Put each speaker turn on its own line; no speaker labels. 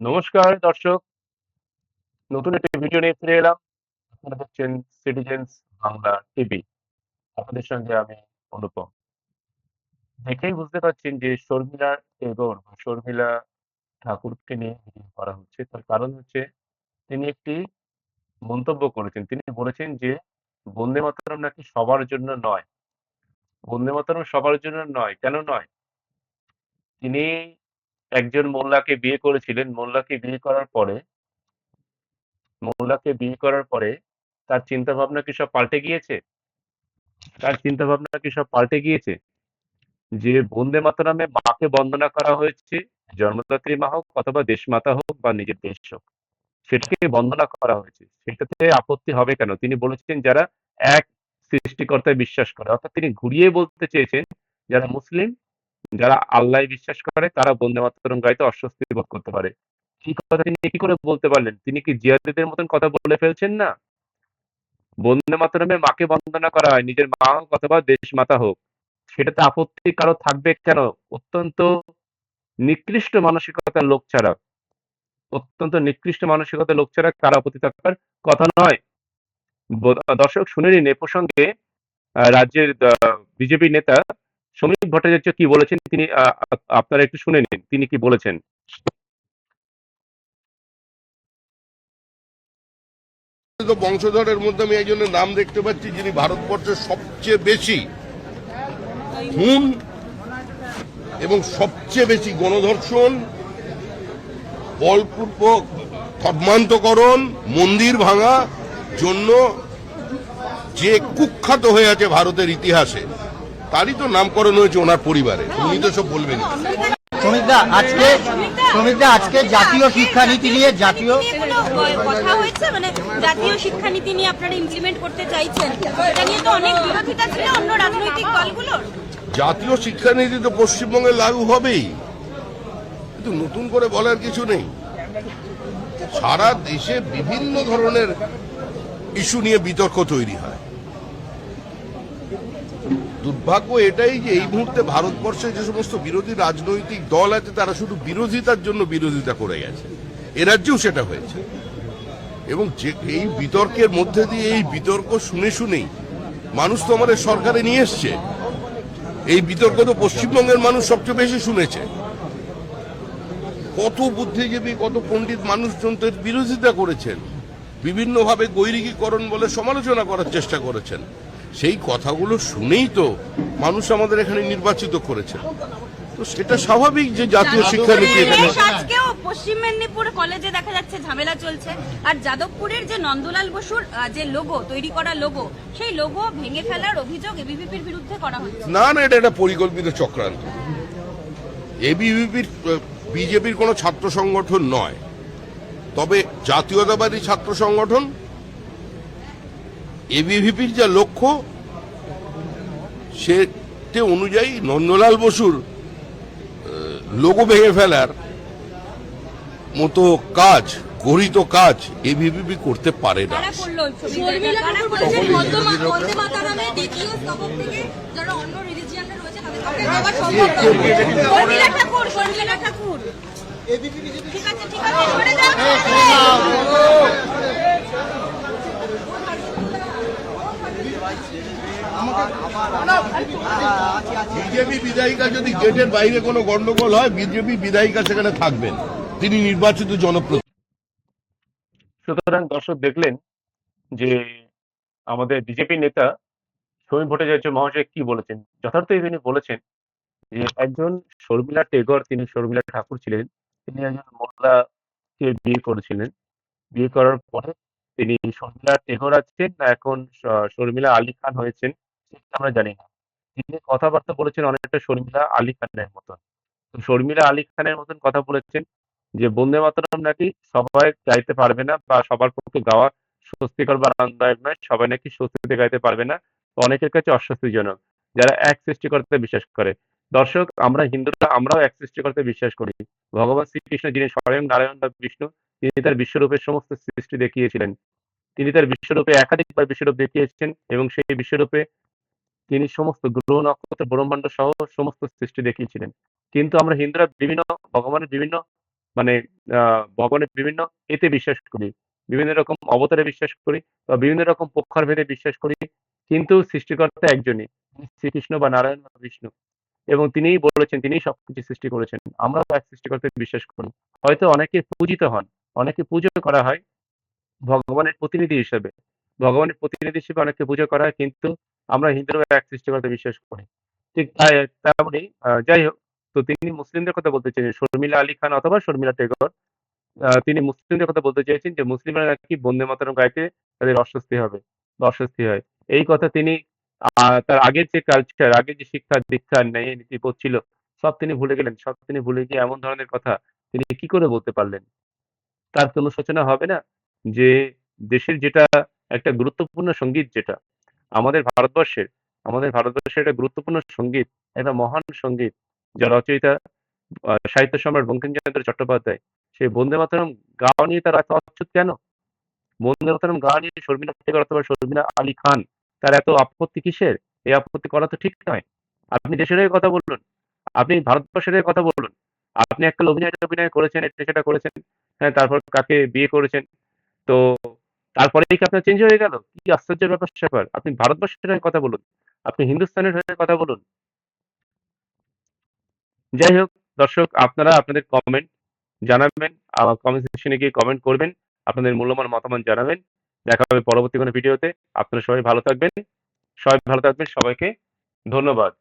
নমস্কার দর্শক, নতুন একটি ভিডিও নিয়ে ফিরে এলাম। আপনারা দেখছেন সিটিজেন্স বাংলা টিভি। আপনাদের সঙ্গে আমি অনুপম। দেখেই বুঝতে পারছেন যে শর্মিলা টেগোর বা শর্মিলা ঠাকুরকে নিয়ে ভিডিও করা হচ্ছে। তার কারণ হচ্ছে তিনি একটি মন্তব্য করেছেন। তিনি বলেছেন যে বন্দে মাতরম নাকি সবার জন্য নয়। বন্দে মাতরম সবার জন্য নয়। কেন নয়? তিনি একজন মোল্লাকে বিয়ে করেছিলেন। মোল্লাকে বিয়ে করার পরে তার চিন্তাভাবনা কি সব পাল্টে গিয়েছে? তার চিন্তাভাবনা কি সব পাল্টে গিয়েছে? যে বন্দে মাতরমে মাকে বন্দনা করা হয়েছে, জন্মদাত্রী মা হোক অথবা দেশমাতা হোক বা নিজের দেশ হোক, সেটাকে বন্দনা করা হয়েছে। সেটাতে আপত্তি হবে কেন? তিনি বলেছেন যারা এক সৃষ্টিকর্তায় বিশ্বাস করে, অর্থাৎ তিনি ঘুরিয়ে বলতে চেয়েছেন যারা মুসলিম, যারা আল্লাহ বিশ্বাস করে তারা বন্দে মাতরম গাইতে অস্বস্তি বোধ করতে পারে। এই কথা তিনি কি করে বলতে পারলেন? তিনি কি জিয়াদের মতন কথা বলে ফেলছেন না? বন্দে মাতরমে মাকে বন্দনা করা হয়, নিজের মা হোক অথবা দেশ মাতা হোক, সেটাতে আপত্তি কারো থাকবে কেন? অত্যন্ত নিকৃষ্ট মানসিকতার লোক ছাড়া, অত্যন্ত নিকৃষ্ট মানসিকতার লোক ছাড়া কারো আপত্তি থাকার কথা নয়। দর্শক শুনে নিন এ প্রসঙ্গে রাজ্যের বিজেপি নেতা সমীপ ভট্টাচার্য কি বলেছেন, তিনি আপনারা একটু শুনে নিন তিনি কি বলেছেন।
বংশধরের মধ্যে আমি একজনের নাম দেখতে পাচ্ছি যিনি ভারতবর্ষের সবচেয়ে বেশি খুন এবং সবচেয়ে বেশি গণধর্ষণ, বলপূর্বক ধর্মান্তকরণ, মন্দির ভাঙা জন্য যে কুখ্যাত হয়ে আছে ভারতের ইতিহাসে, তারই তো নামকরণ হয়েছে ওনার পরিবারে। উনি তো সব বলবেন।
শ্রমিকদা আজকে জাতীয় শিক্ষানীতি নিয়ে
কথা হয়েছে, মানে জাতীয় শিক্ষানীতি নিয়ে আপনারা ইমপ্লিমেন্ট করতে চাইছেন, এটা নিয়ে তো অনেক বিরোধিতা ছিল অন্য রাজনৈতিক দলগুলোর।
জাতীয় শিক্ষানীতি তো পশ্চিমবঙ্গে লাগু হবেই, কিন্তু নতুন করে বলার কিছু নেই। সারা দেশে বিভিন্ন ধরনের ইস্যু নিয়ে বিতর্ক তৈরি হয়। দুর্ভাগ্য এটাই যে এই মুহূর্তে ভারতবর্ষে যে সমস্ত বিরোধী রাজনৈতিক দল আছে তারা শুধু বিরোধিতার জন্য বিরোধিতা করে গেছে। এ রাজ্যেও সেটা হয়েছে, এবং যে এই বিতর্কের মধ্যে দিয়ে এই বিতর্ক শুনে শুনেই মানুষ তো আমাদের সরকারে নিয়ে এসছে। এই বিতর্ক তো পশ্চিমবঙ্গের মানুষ সবচেয়ে বেশি শুনেছে। কত বুদ্ধিজীবী, কত পণ্ডিত মানুষজন তো এর বিরোধিতা করেছেন, বিভিন্নভাবে গৈরিকীকরণ বলে সমালোচনা করার চেষ্টা করেছেন। সেই কথাগুলো শুনেই তো মানুষ আমাদের এখানে নির্বাচিত করেছে। তো সেটা স্বাভাবিক যে জাতীয় শিক্ষানীতি এখানে।
আজকেও পশ্চিম মেদিনীপুর কলেজে দেখা যাচ্ছে ঝামেলা চলছে, আর যাদবপুরের যে নন্দলাল বসুর যে লোগো তৈরি করা লোগো, সেই লোগো ভেঙে ফেলার অভিযোগ এবিভিপির বিরুদ্ধে করা হচ্ছে।
না না, এটা একটা পরিকল্পিত চক্রান্ত। এবিভিপির বিজেপির কোনো ছাত্র সংগঠন নয়, তবে জাতীয়তাবাদী ছাত্র সংগঠন। এবিভিপির যা লক্ষ্য সে অনুযায়ী নন্দলাল বসুর লোগো ভেঙে ফেলার মতো কাজ, গরিত কাজ এবিভিপি করতে পারে না। বিজেপি বিধায়িকা যদি গেটের বাইরে কোনো গন্ডগোল হয়, বিজেপি বিধায়িকা সেখানে থাকবেন, তিনি নির্বাচিত জনপ্রতিনিধি।
সুতরাং দর্শক দেখলেন যে আমাদের বিজেপি নেতা সমীপ ভট্টাচার্য মহাশয় কি বলেছেন। যথার্থই তিনি বলেছেন যে একজন শর্মিলা টেগর, তিনি শর্মিলা ঠাকুর ছিলেন, তিনি একজন মোল্লাকে বিয়ে করেছিলেন। বিয়ে করার পরে তিনি শর্মিলা টেগর আছেন না এখন শর্মিলা আলী খান হয়েছেন সেটা আমরা জানি না। তিনি কথাবার্তা বলেছেন অনেকটা শর্মিলা আলী খানের মতন। তো শর্মিলা আলী খানের মতন কথা বলেছেন যে বন্দে মাতরম নাকি সবাই গাইতে পারবে না বা সবার পক্ষে গাওয়া স্বস্তিকর বা আনন্দদায়ক নয়, সবাই নাকি স্বস্তিতে গাইতে পারবে না, অনেকের কাছে অস্বস্তিজনক যারা এক সৃষ্টিকর্তায় বিশ্বাস করে। দর্শক, আমরা হিন্দুরা আমরাও এক সৃষ্টিকর্তায় বিশ্বাস করি। ভগবান শ্রীকৃষ্ণ যিনি স্বয়ং নারায়ণ বা বিষ্ণু, তিনি তার বিশ্বরূপের সমস্ত সৃষ্টি দেখিয়েছিলেন। তিনি তার বিশ্বরূপে একাধিকবার বিশ্বরূপ দেখিয়েছেন এবং সেই বিশ্বরূপে তিনি সমস্ত গ্রহ নক্ষত্র ব্রহ্মাণ্ড সহ সমস্ত সৃষ্টি দেখিয়েছিলেন। কিন্তু আমরা হিন্দুরা বিভিন্ন ভগবানের বিভিন্ন মানে ভগবানের বিভিন্ন এতে বিশ্বাস করি, বিভিন্ন রকম অবতারে বিশ্বাস করি বা বিভিন্ন রকম প্রকারভেদে বিশ্বাস করি, কিন্তু সৃষ্টিকর্তা একজনই, শ্রীকৃষ্ণ বা নারায়ণ বা বিষ্ণু। এবং তিনিই বলেছেন, তিনিই সবকিছু সৃষ্টি করেছেন। আমরাও এক সৃষ্টিকর্তাকে বিশ্বাস করি। হয়তো অনেকে পূজিত হন, অনেকে পুজো করা হয় ভগবানের প্রতিনিধি হিসেবে। ভগবানের প্রতিনিধি হিসেবে অনেককে পুজো করা হয়, কিন্তু আমরা হিন্দুরাও এক সৃষ্টিকর্তা বিশ্বাস করি। ঠিক তাই তেমনি যাই হোক, তো তিনি মুসলিমদের কথা বলতে চেয়েছেন, শর্মিলা আলী খান অথবা শর্মিলা টেগর, তিনি মুসলিমদের কথা বলতে চেয়েছেন যে মুসলিমরা নাকি বন্দে মাতরম গাইতে তাদের অস্বস্তি হবে বা অস্বস্তি হয়। এই কথা তিনি তার আগের যে কালচার, আগের যে শিক্ষা দীক্ষা ন্যায় নীতিবোধ ছিল, সব তিনি ভুলে গেলেন। সব তিনি ভুলে গিয়ে এমন ধরনের কথা তিনি কি করে বলতে পারলেন? তার কি অনুশোচনা হবে না? যে দেশের যেটা একটা গুরুত্বপূর্ণ সঙ্গীত, যেটা আমাদের ভারতবর্ষের, আমাদের ভারতবর্ষের একটা গুরুত্বপূর্ণ সঙ্গীত, একটা মহান সঙ্গীত, যার রচয়িতা সাহিত্য সম্রাট বঙ্কিমচন্দ্র চট্টোপাধ্যায়, সেই বন্দে মাতরম গাওয়া নিয়ে তার এত অচ্ছুত কেন? বন্দে মাতরম গাওয়া নিয়ে শর্মিলা টেগর অথবা শর্মিলা আলী খান তার এত আপত্তি কিসের? এই আপত্তি করা তো ঠিক নয়। আপনি দেশের হয়ে কথা বলুন, আপনি ভারতবর্ষের হয়ে কথা বলুন। আপনি এককালে অভিনয় করেছেন, এটা সেটা করেছেন, হ্যাঁ, তারপর কাকে বিয়ে করেছেন, তো তারপরেই কি আপনার চেঞ্জ হয়ে গেল? কি আশ্চর্যের ব্যাপার-স্যাপার! আপনি ভারতবর্ষের হয়ে কথা বলুন, আপনি হিন্দুস্তানের হয়ে কথা বলুন। যাই হোক, দর্শক, আপনারা আপনাদের কমেন্ট জানাবেন, আমার কমেন্ট সেকশনে গিয়ে কমেন্ট করবেন, আপনাদের মূল্যবান মতামত জানাবেন। দেখা হবে পরবর্তী কোনো ভিডিওতে। আপনারা সবাই ভালো থাকবেন, সবাইকে ধন্যবাদ।